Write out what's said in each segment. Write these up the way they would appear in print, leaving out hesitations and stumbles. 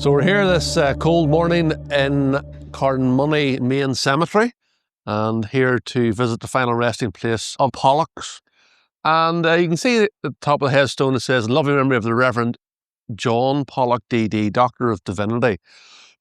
So we're here this cold morning in Carnmoney Main Cemetery, and here to visit the final resting place of Pollocks. And you can see at the top of the headstone it says, "Loving memory of the Reverend John Pollock, D.D., Doctor of Divinity.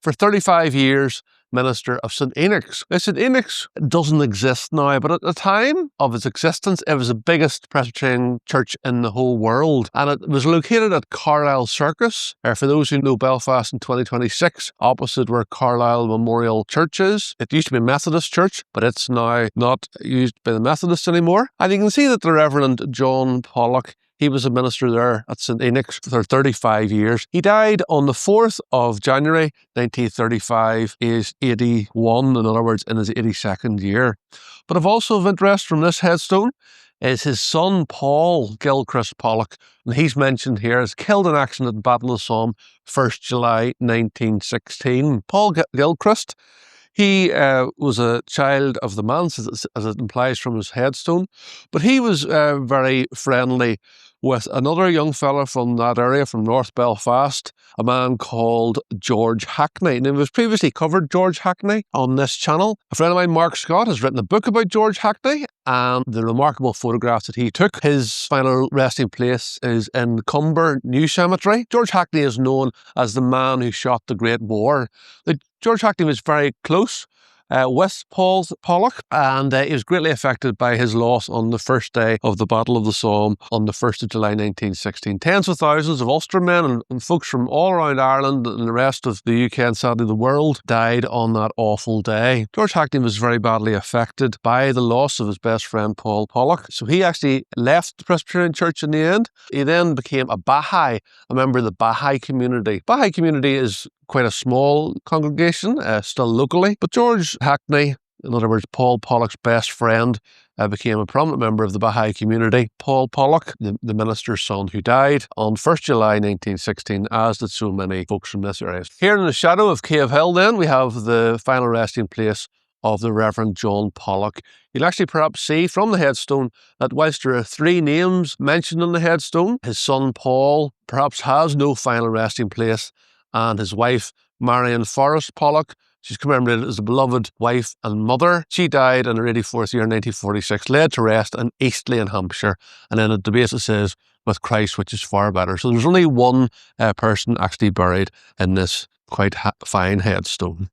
For 35 years, minister of St Enochs." Now, St Enochs doesn't exist now, but at the time of its existence, it was the biggest Presbyterian church in the whole world. And it was located at Carlisle Circus. For those who know Belfast in 2026, opposite where Carlisle Memorial Church is. It used to be a Methodist church, but it's now not used by the Methodists anymore. And you can see that the Reverend John Pollock, he was a minister there at St Enochs for 35 years. He died on the 4th of January 1935, aged 81, in other words, in his 82nd year. But also of interest from this headstone is his son, Paul Gilchrist Pollock, and he's mentioned here as killed in action at the Battle of the Somme, 1st July 1916. Paul Gilchrist, he was a child of the manse, as it implies from his headstone, but he was very friendly with another young fella from that area, from North Belfast, a man called George Hackney. Now, we've previously covered George Hackney on this channel. A friend of mine, Mark Scott, has written a book about George Hackney and the remarkable photographs that he took. His final resting place is in Cumber New Cemetery. George Hackney is known as the man who shot the Great War. Now, George Hackney was very close with Paul Pollock, and he was greatly affected by his loss on the first day of the Battle of the Somme on the 1st of July 1916. Tens of thousands of Ulstermen and folks from all around Ireland and the rest of the UK and sadly the world died on that awful day. George Hackney was very badly affected by the loss of his best friend Paul Pollock, so he actually left the Presbyterian Church in the end. He then became a Baha'i, a member of the Baha'i community. Baha'i community is quite a small congregation, still locally, but George Hackney, in other words, Paul Pollock's best friend, became a prominent member of the Baha'i community. Paul Pollock, the minister's son, who died on 1st July 1916, as did so many folks from this area. Here in the shadow of Cave Hill, then, we have the final resting place of the Reverend John Pollock. You'll actually perhaps see from the headstone that whilst there are 3 names mentioned on the headstone, his son Paul perhaps has no final resting place, and his wife, Marion Forrest Pollock, she's commemorated as a beloved wife and mother. She died in her 84th year in 1946, laid to rest in Eastleigh in Hampshire, and then at the base it says, "with Christ, which is far better." So there's only one person actually buried in this quite fine headstone.